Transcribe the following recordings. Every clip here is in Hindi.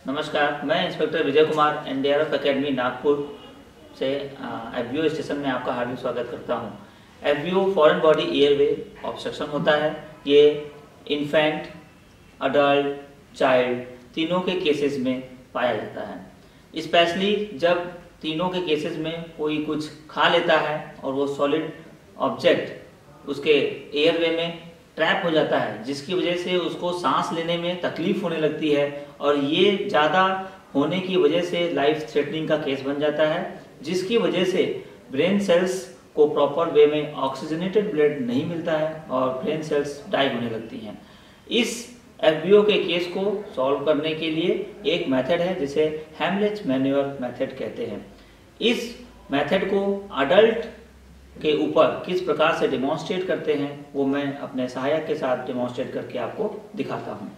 नमस्कार, मैं inspector Vijay Kumar NDRF academy Nagpur से एफबीओ स्टेशन में आपका हार्दिक स्वागत करता हूं। FBO foreign body airway obstruction होता है। ये इन्फेंट, अडल्ट, चाइल्ड तीनों के केसेस में पाया जाता है। स्पेशली जब तीनों के केसेस में कोई कुछ खा लेता है और वो सॉलिड ऑब्जेक्ट उसके एयरवे में ट्रैप हो जाता है, जिसकी वजह से उसको सांस लेने में तकलीफ होने लगती है और ये ज़्यादा होने की वजह से लाइफ थ्रेटनिंग का केस बन जाता है, जिसकी वजह से ब्रेन सेल्स को प्रॉपर वे में ऑक्सीजनेटेड ब्लड नहीं मिलता है और ब्रेन सेल्स डाई होने लगती हैं। इस एफबीओ के केस को सॉल्व करने के लिए एक मेथड है जिसे हेमलिच-मैन्युअल मेथड कहते हैं। इस मेथड को अडल्ट के ऊपर किस प्रकार से डेमोन्स्ट्रेट करते हैं वो मैं अपने सहायक के साथ डेमोन्स्ट्रेट करके आपको दिखाता हूं।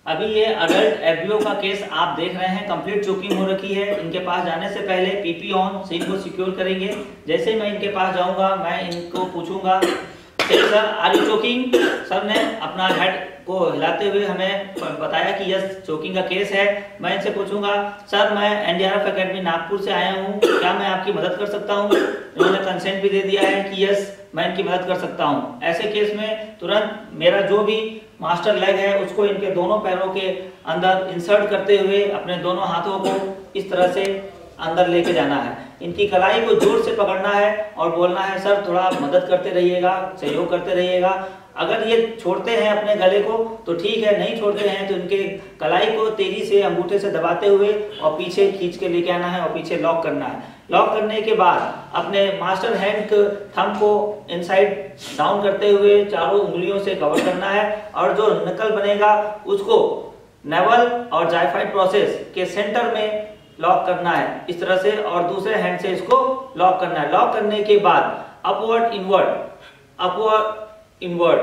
अभी ये अडल्ट एफबीओ का केस आप देख रहे हैं, कंप्लीट चोकिंग हो रखी है। इनके पास जाने से पहले पीपी ऑन से इनको सिक्योर करेंगे। जैसे मैं इनके पास जाऊंगा मैं इनको पूछूंगा sir are you choking. Sir ने अपना हेड को हिलाते हुए हमें बताया कि यस चोकिंग का केस है। मैं इनसे पूछूंगा सर मैं एनडीआरएफ एकेडमी नागपुर से आया हूँ, क्या मैं आपकी मदद कर सकता हूँ। इन्होंने कंसेंट भी दे दिया है कि यस मैं इनकी मदद कर सकता हूँ। ऐसे केस में तुरंत मेरा जो भी मास्टर लेग है उसको इनके दोनों पैरों के अंदर इंसर्ट करते हुए अपने दोनों हाथों को इस तरह से अंदर लेके जाना है। इनकी कलाई को जोर से पकड़ना है और बोलना है सर थोड़ा मदद करते रहिएगा, सहयोग करते रहिएगा। अगर ये छोड़ते हैं अपने गले को तो ठीक है, नहीं छोड़ते हैं तो इनके कलाई को तेजी से अंगूठे से दबाते हुए और पीछे खींच के लेके आना है और पीछे लॉक करना है। लॉक करने के बाद अपने मास्टर हैंड थंब को इनसाइड डाउन करते हुए चारों उंगलियों से कवर करना है और जो नकल बनेगा उसको नेवल और जाइफाइड प्रोसेस के सेंटर में लॉक करना है इस तरह से, और दूसरे हैंड से इसको लॉक करना है। लॉक करने के बाद upward inward, upward inward,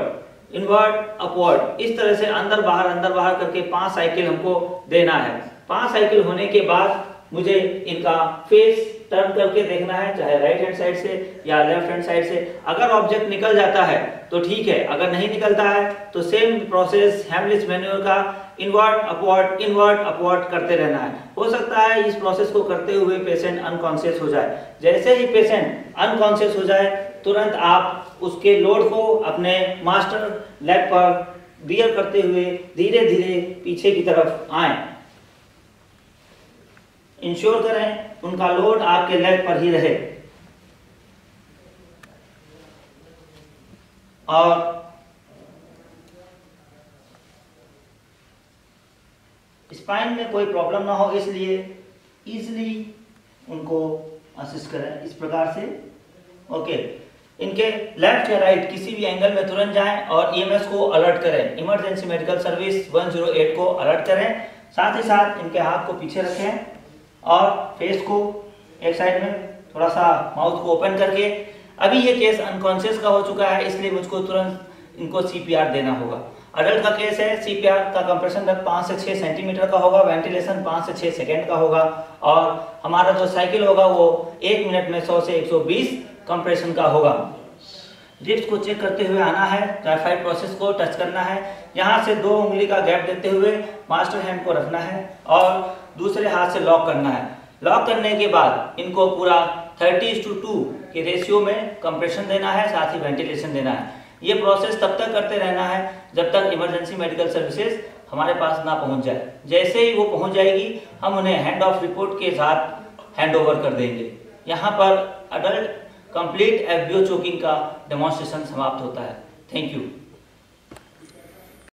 inward upward, इस तरह से अंदर बाहर करके 5 साइकिल हमको देना है। 5 साइकिल होने के बाद मुझे इनका फेस टर्न करके देखना है, चाहे राइट हैंड साइड से या लेफ्ट हैंड साइड से। अगर ऑब्जेक्ट निकल जाता है तो ठीक है, अगर नहीं निकलता है तो सेम प्रोसेस हेमलिच-मैन्युअल का इनवर्ड अपवर्ड करते रहना है। हो सकता है इस प्रोसेस को करते हुए पेशेंट अनकॉन्शियस हो जाए। जैसे ही पेशेंट अनकॉन्शियस हो जाए तुरंत आप उसके लोड को अपने मास्टर लेग पर बियर करते हुए धीरे धीरे पीछे की तरफ आए। इंश्योर करें उनका लोड आपके लेग पर ही रहे और स्पाइन में कोई प्रॉब्लम ना हो, इसलिए इजीली उनको असिस्ट करें इस प्रकार से। ओके, इनके लेफ्ट या राइट किसी भी एंगल में तुरंत जाएं और ईएमएस को अलर्ट करें, इमरजेंसी मेडिकल सर्विस 108 को अलर्ट करें। साथ ही साथ इनके हाथ को पीछे रखें और फेस को एक साइड में थोड़ा सा माउथ को ओपन करके। अभी ये केस अनकॉन्शियस का हो चुका है, इसलिए मुझको तुरंत इनको सीपीआर देना होगा। अडल्ट का केस है, सीपीआर का कंप्रेशन डेप्थ 5 से 6 सेंटीमीटर का होगा, वेंटिलेशन 5 से 6 सेकेंड का होगा और हमारा जो साइकिल होगा वो 1 मिनट में 100 से 120 कंप्रेशन का होगा। रिप्स को चेक करते हुए आना है, जाइफाइड प्रोसेस को टच करना है। यहाँ से 2 उंगली का गैप देते हुए मास्टर हैंड को रखना है और दूसरे हाथ से लॉक करना है। लॉक करने के बाद इनको पूरा 30:2 के रेशियो में कंप्रेशन देना है, साथ ही वेंटिलेशन देना है। ये प्रोसेस तब तक करते रहना है जब तक इमरजेंसी मेडिकल सर्विसेज हमारे पास ना पहुंच जाए। जैसे ही वो पहुंच जाएगी हम उन्हें हैंड ऑफ रिपोर्ट के साथ हैंड ओवर कर देंगे। यहाँ पर अडल्ट कंप्लीट एफबीओ चोकिंग का डेमोन्स्ट्रेशन समाप्त होता है। Thank you.